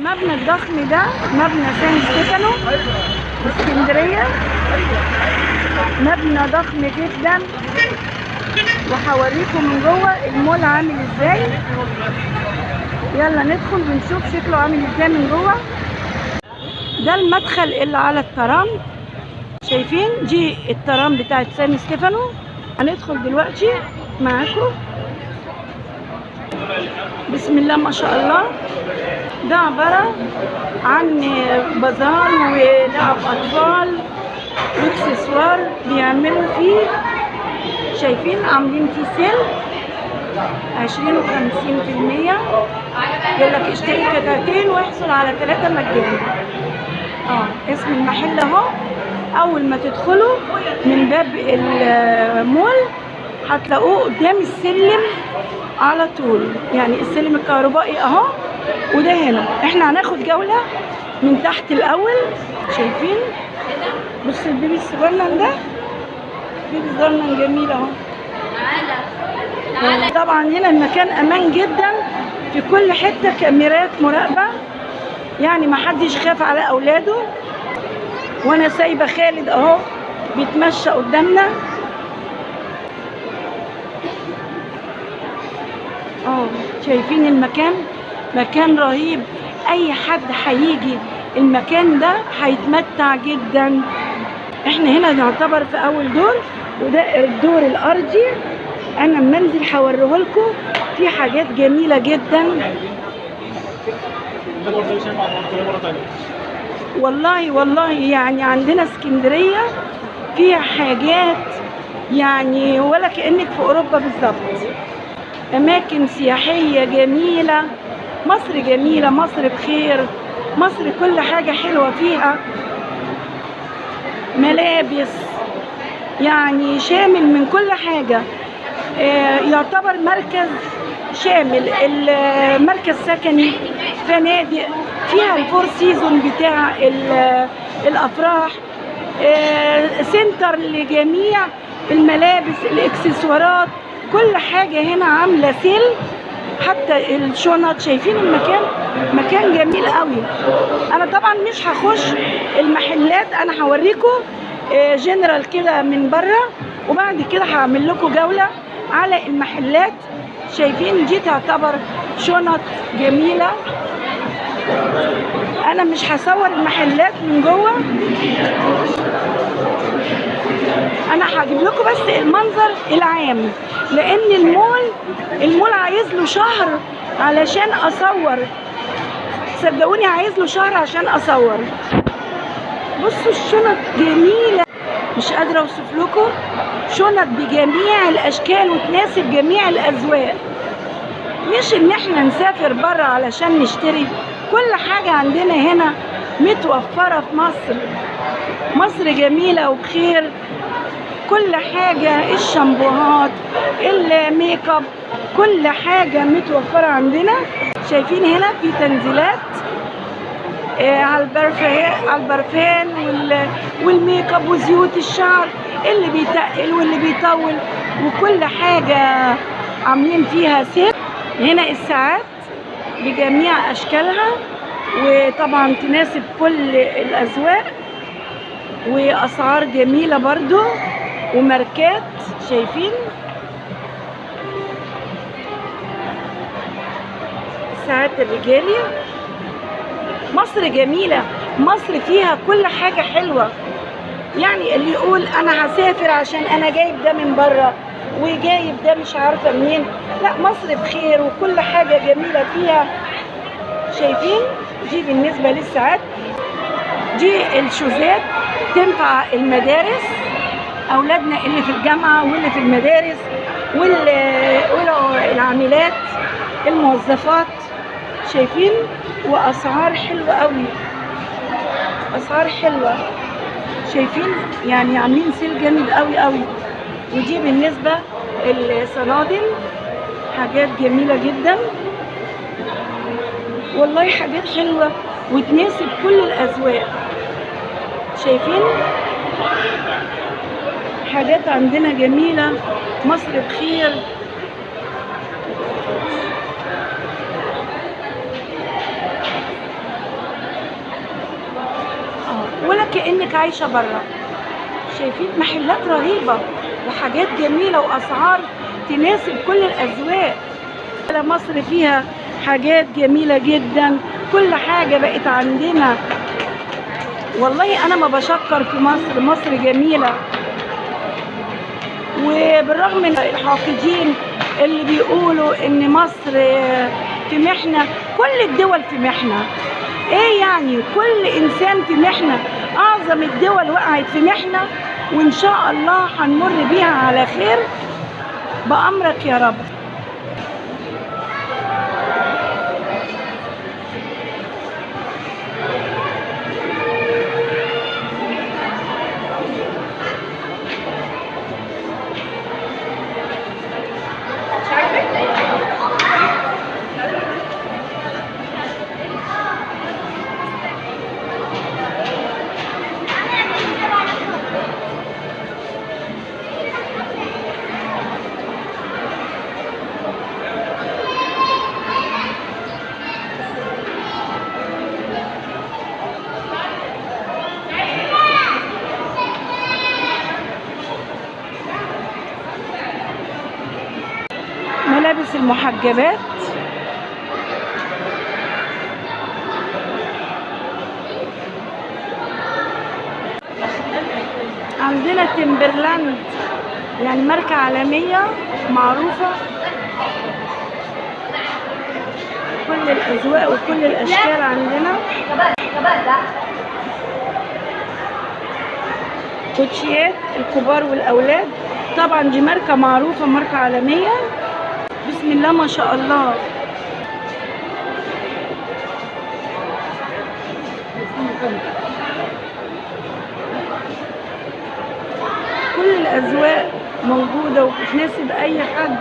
المبنى الضخم ده مبنى سان ستيفانو في اسكندرية، مبنى ضخم جدا، وهوريكم من جوه المول عامل ازاي. يلا ندخل ونشوف شكله عامل ازاي من جوه. ده المدخل اللي على الترام، شايفين دي الترام بتاعت سان ستيفانو. هندخل دلوقتي معاكم. بسم الله ما شاء الله. ده عبارة عن بازار ولعب أطفال واكسسوار بيعملوا فيه. شايفين عاملين فيه سيل 20 و50%. يقول لك اشتري قطعتين واحصل على 3 مجانا. اسم المحل اهو. اول ما تدخلوا من باب المول هتلاقوه قدام السلم على طول، يعني السلم الكهربائي اهو. وده هنا احنا هناخد جولة من تحت الاول. شايفين؟ بص البيبي الصغنن ده، بيبي صغنن جميل اهو. طبعا هنا المكان امان جدا، في كل حتة كاميرات مراقبة، يعني ما حدش خاف على اولاده. وانا سايبة خالد اهو بيتمشى قدامنا. شايفين المكان؟ مكان رهيب. اي حد هيجي المكان ده هيتمتع جدا. احنا هنا نعتبر في اول دور، وده الدور الارضي. انا لما انزل هوريه لكم، في حاجات جميله جدا والله. يعني عندنا اسكندريه فيها حاجات يعني ولا كأنك في اوروبا بالظبط. اماكن سياحيه جميله. مصر جميله، مصر بخير، مصر كل حاجه حلوه فيها. ملابس، يعني شامل من كل حاجه. يعتبر مركز شامل. المركز سكني، فنادق، فيها الفور سيزون بتاع الافراح، سنتر لجميع الملابس، الاكسسوارات، كل حاجه هنا عامله سيل، حتى الشنط. شايفين المكان؟ مكان جميل قوي. انا طبعا مش هخش المحلات، انا هوريكم جنرال كده من بره، وبعد كده هعمل لكم جوله على المحلات. شايفين دي تعتبر شنط جميله. انا مش هصور المحلات من جوه، انا هجيب لكم بس المنظر العام، لان المول عايز له شهر علشان اصور. صدقوني عايز له شهر عشان اصور. بصوا الشنط جميله، مش قادره اوصف لكم. شنط بجميع الاشكال وتناسب جميع الاذواق. مش ان احنا نسافر بره علشان نشتري، كل حاجه عندنا هنا متوفره في مصر. مصر جميله وبخير. كل حاجه، الشامبوهات، الميك اب، كل حاجه متوفره عندنا. شايفين هنا في تنزيلات على البرفان والميك اب وزيوت الشعر، اللي بيتقل واللي بيطول، وكل حاجه عاملين فيها سيل. هنا الساعات بجميع اشكالها، وطبعا تناسب كل الاذواق، واسعار جميله برضو، وماركات. شايفين الساعات الرجالي. مصر جميله، مصر فيها كل حاجه حلوه. يعني اللي يقول انا هسافر عشان انا جايب ده من بره وجايب ده مش عارفه منين، لا، مصر بخير وكل حاجه جميله فيها. شايفين دي بالنسبه للساعات. دي الشوزات تنفع المدارس، اولادنا اللي في الجامعه واللي في المدارس والعاملات الموظفات. شايفين؟ واسعار حلوه قوي، اسعار حلوه. شايفين؟ يعني عاملين سيل جامد قوي قوي. ودي بالنسبه للصنادل، حاجات جميله جدا والله، حاجات حلوه وتناسب كل الاذواق. شايفين؟ حاجات عندنا جميله. مصر بخير. ولا كأنك عايشة برا. شايفين محلات رهيبة وحاجات جميلة وأسعار تناسب كل الأذواق. مصر فيها حاجات جميلة جدا، كل حاجة بقت عندنا. والله أنا ما بشكر في مصر، مصر جميلة. وبالرغم من الحاقدين اللي بيقولوا إن مصر في محنة، كل الدول في محنة. إيه يعني؟ كل إنسان في محنة. أعظم الدول وقعت في محنة، وإن شاء الله هنمر بيها على خير بأمرك يا رب. ملابس المحجبات، عندنا تمبرلاند، يعني ماركة عالمية معروفة، كل الأذواق وكل الأشكال عندنا. كوتشيات الكبار والأولاد، طبعا دي ماركة معروفة، ماركة عالمية. بسم الله ما شاء الله. كل الأذواق موجودة وبتناسب أي حد،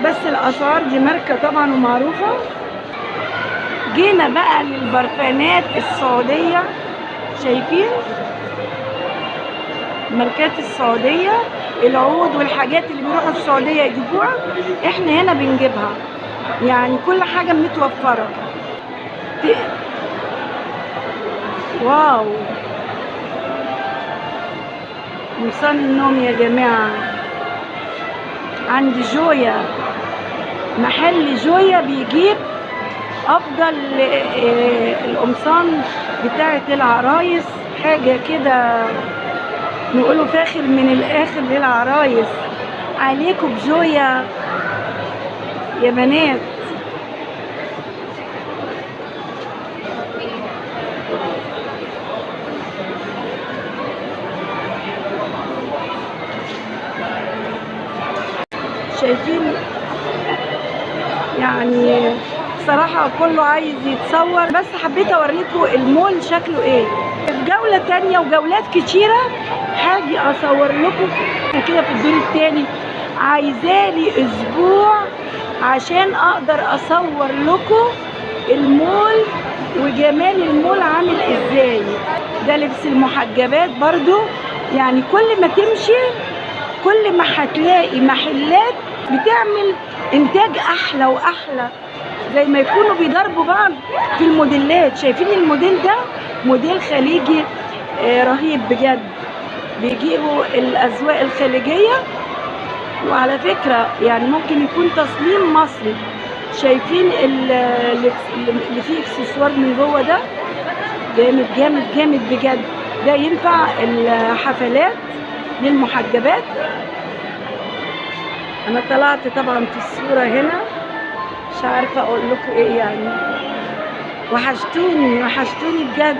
بس الأسعار دي ماركة طبعا ومعروفة. جينا بقى للبرفانات السعودية، شايفين ماركات السعودية، العود والحاجات اللي بيروحوا السعودية يجيبوها، احنا هنا بنجيبها. يعني كل حاجة متوفرة. واو، قمصان النوم يا جماعة. عند جويا، محل جويا بيجيب افضل القمصان بتاعة العرايس، حاجة كده نقوله فاخر من الاخر للعرايس. عليكم بجويا يا بنات. شايفين يعني صراحة كله عايز يتصور، بس حبيت اوريكم المول شكله ايه. في جولة تانية وجولات كتيرة هاجي اصور لكم كده في الدور التاني. عايزالي اسبوع عشان اقدر اصور لكم المول وجمال المول عامل ازاي. ده لبس المحجبات برضو، يعني كل ما تمشي كل ما هتلاقي محلات بتعمل انتاج احلى واحلى، زي ما يكونوا بيضربوا بعض في الموديلات. شايفين الموديل ده موديل خليجي رهيب بجد. بيجيبوا الاذواق الخليجيه، وعلى فكره يعني ممكن يكون تصميم مصري. شايفين اللي فيه اكسسوار من جوه ده، جامد جامد جامد بجد. ده ينفع الحفلات للمحجبات. انا طلعت طبعا في الصوره هنا، مش عارفه اقول لكم ايه يعني. وحشتوني وحشتوني بجد.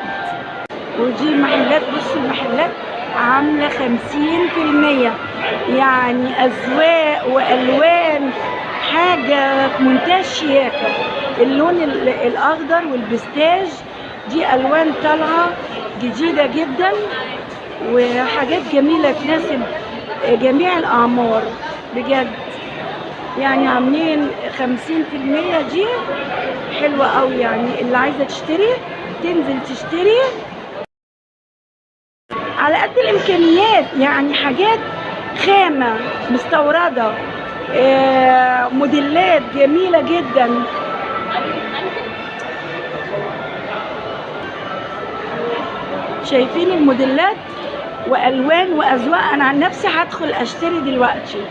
ودي المحلات، بصوا المحلات عامله 50%، يعني اذواق والوان، حاجه في منتهى الشياكه. اللون الاخضر والبستاج دي الوان طالعه جديده جدا، وحاجات جميله تناسب جميع الاعمار بجد. يعني عاملين 50%، دي حلوه قوي. يعني اللي عايزه تشتري تنزل تشتري على قد الامكانيات. يعني حاجات خامه مستورده، موديلات جميله جدا. شايفين الموديلات والوان واذواق. انا عن نفسي هدخل اشتري دلوقتي.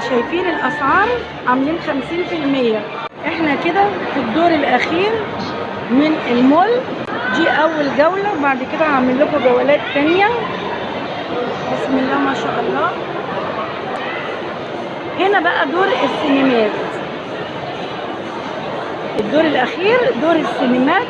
شايفين الاسعار عاملين 50%. احنا كده في الدور الاخير من المول. دي اول جولة، بعد كده هعمل لكم جولات تانية. بسم الله ما شاء الله. هنا بقى دور السينمات، الدور الاخير دور السينمات.